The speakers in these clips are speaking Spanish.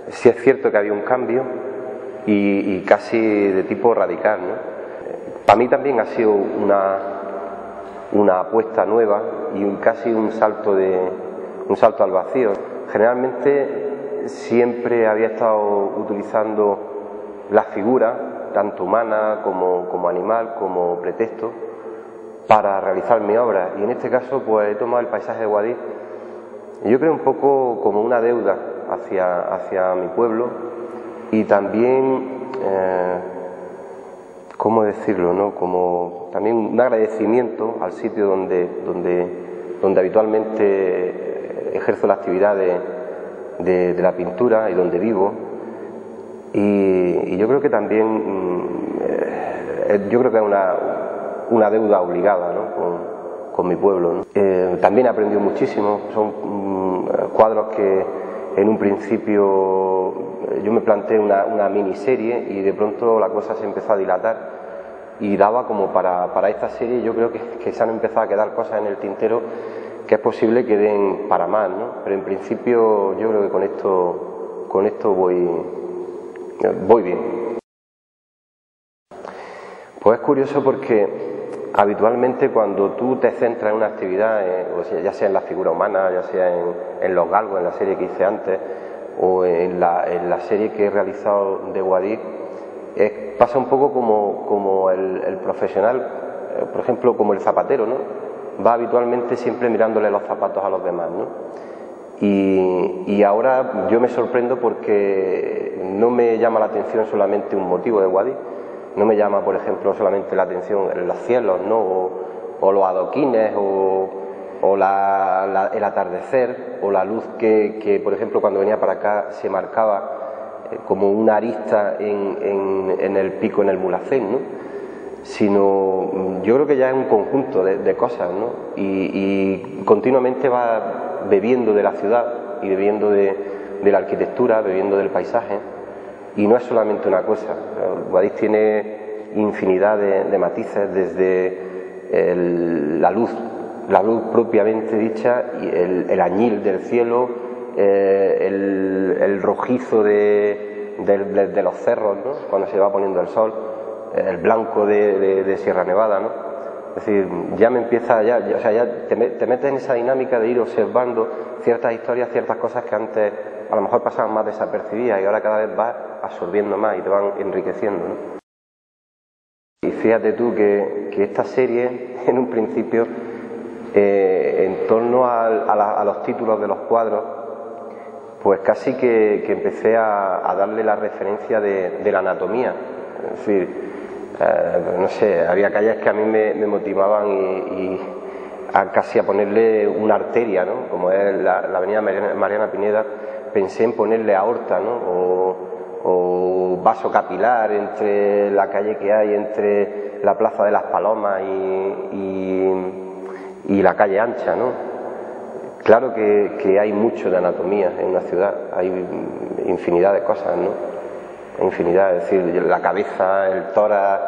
Sí es cierto que había un cambio y casi de tipo radical, ¿no? Para mí también ha sido una apuesta nueva y casi un salto al vacío. Generalmente siempre había estado utilizando la figura, tanto humana como animal, como pretexto, para realizar mi obra. Y en este caso pues he tomado el paisaje de Guadix, yo creo un poco como una deuda hacia mi pueblo y también, ¿cómo decirlo?, ¿no?, como también un agradecimiento al sitio donde habitualmente ejerzo la actividad de la pintura y donde vivo. Y yo creo que también, yo creo que es una deuda obligada, ¿no?, con mi pueblo, ¿no? También he aprendido muchísimo. Son cuadros que en un principio yo me planteé una miniserie y de pronto la cosa se empezó a dilatar y daba como para esta serie. Yo creo que se han empezado a quedar cosas en el tintero que es posible que den para más, ¿no? Pero en principio yo creo que con esto voy bien. Pues es curioso porque habitualmente cuando tú te centras en una actividad, ya sea en la figura humana, ya sea en los galgos, en la serie que hice antes, o en la serie que he realizado de Guadix, pasa un poco como el profesional, por ejemplo, como el zapatero, ¿no? Va habitualmente siempre mirándole los zapatos a los demás, ¿no? Y ahora yo me sorprendo porque no me llama la atención solamente un motivo de Guadix. No me llama, por ejemplo, solamente la atención en los cielos, ¿no?, o los adoquines, o el atardecer, o la luz que, por ejemplo, cuando venía para acá se marcaba como una arista en el pico, en el Mulhacén, ¿no? Sino yo creo que ya es un conjunto de cosas, ¿no? Y continuamente va bebiendo de la ciudad y bebiendo de la arquitectura, bebiendo del paisaje. Y no es solamente una cosa. Guadix tiene infinidad de matices, desde la luz propiamente dicha, y el añil del cielo, el rojizo de los cerros, ¿no?, cuando se va poniendo el sol, el blanco de Sierra Nevada, ¿no? Es decir, ya me empieza, ya te metes en esa dinámica de ir observando ciertas historias, ciertas cosas que antes a lo mejor pasaban más desapercibidas y ahora cada vez vas absorbiendo más y te van enriqueciendo, ¿no? Y fíjate tú que esta serie, en un principio, en torno a los títulos de los cuadros, pues casi que empecé a darle la referencia de la anatomía. Es decir, no sé, había calles que a mí me motivaban y casi a ponerle una arteria, ¿no?, como es la avenida Mariana Pineda. Pensé en ponerle aorta, ¿no?, o vaso capilar entre la calle que hay entre la Plaza de las Palomas y la calle Ancha, ¿no? Claro que hay mucho de anatomía en una ciudad, hay infinidad de cosas, ¿no? Infinidad, es decir, la cabeza, el tórax,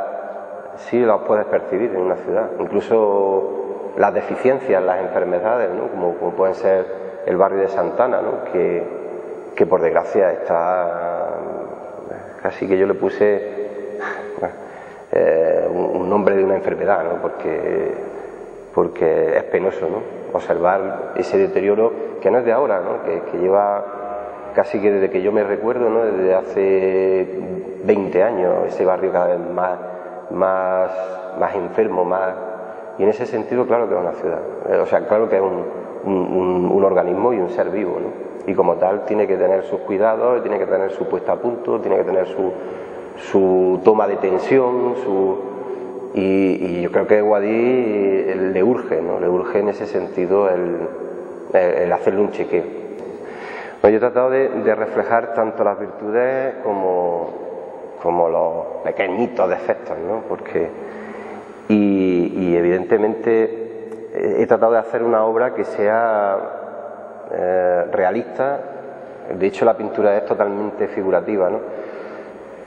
sí los puedes percibir en una ciudad. Incluso las deficiencias, las enfermedades, ¿no?, como pueden ser el barrio de Santana, ¿no?, que por desgracia está, casi que yo le puse un nombre de una enfermedad, ¿no?, porque es penoso, ¿no?, observar ese deterioro que no es de ahora, ¿no?, que lleva casi que desde que yo me recuerdo, ¿no?, desde hace 20 años, ese barrio cada vez más enfermo, más. Y en ese sentido, claro que es una ciudad, o sea, claro que es un organismo y un ser vivo, ¿no? Y como tal tiene que tener sus cuidados, tiene que tener su puesta a punto, tiene que tener su toma de tensión, y yo creo que a Guadix le urge, ¿no?, le urge en ese sentido el hacerle un chequeo. Bueno, yo he tratado de reflejar tanto las virtudes como los pequeñitos defectos, ¿no?, y evidentemente he tratado de hacer una obra que sea realista. De hecho, la pintura es totalmente figurativa, ¿no?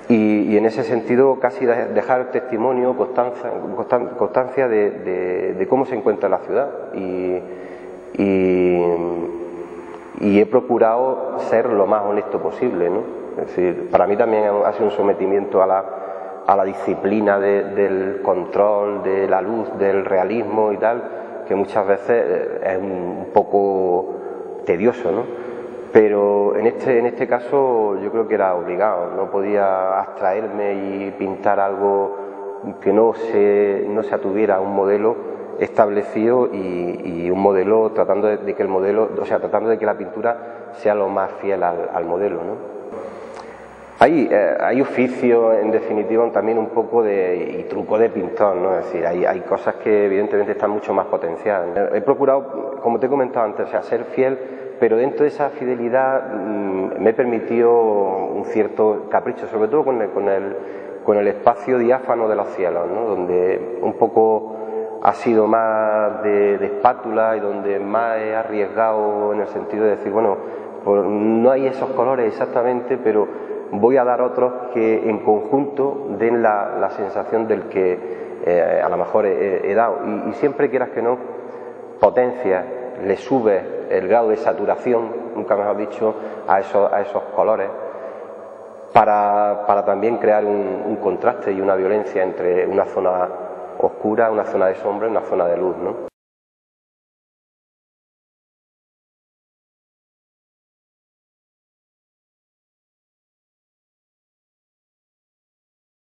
Y en ese sentido casi dejar testimonio, constancia de cómo se encuentra la ciudad y y he procurado ser lo más honesto posible, ¿no? Es decir, para mí también ha sido un sometimiento a la disciplina del control, de la luz, del realismo y tal, que muchas veces es un poco tedioso, ¿no? Pero en este caso yo creo que era obligado, no podía abstraerme y pintar algo que no se atuviera a un modelo establecido y un modelo tratando de que el modelo, o sea, tratando de que la pintura sea lo más fiel al modelo, ¿no? Hay oficio, en definitiva, también un poco y truco de pintor, ¿no? Es decir, hay cosas que evidentemente están mucho más potenciadas. He procurado, como te he comentado antes, o sea, ser fiel, pero dentro de esa fidelidad me he permitido un cierto capricho, sobre todo con el espacio diáfano de los cielos, ¿no? Donde un poco ha sido más de espátula y donde más he arriesgado en el sentido de decir, bueno, pues no hay esos colores exactamente, pero voy a dar otros que en conjunto den la sensación del que a lo mejor he dado. Y siempre, quieras que no, potencia, le sube el grado de saturación, nunca mejor dicho, a esos colores, para también crear un contraste y una violencia entre una zona oscura, una zona de sombra y una zona de luz, ¿no?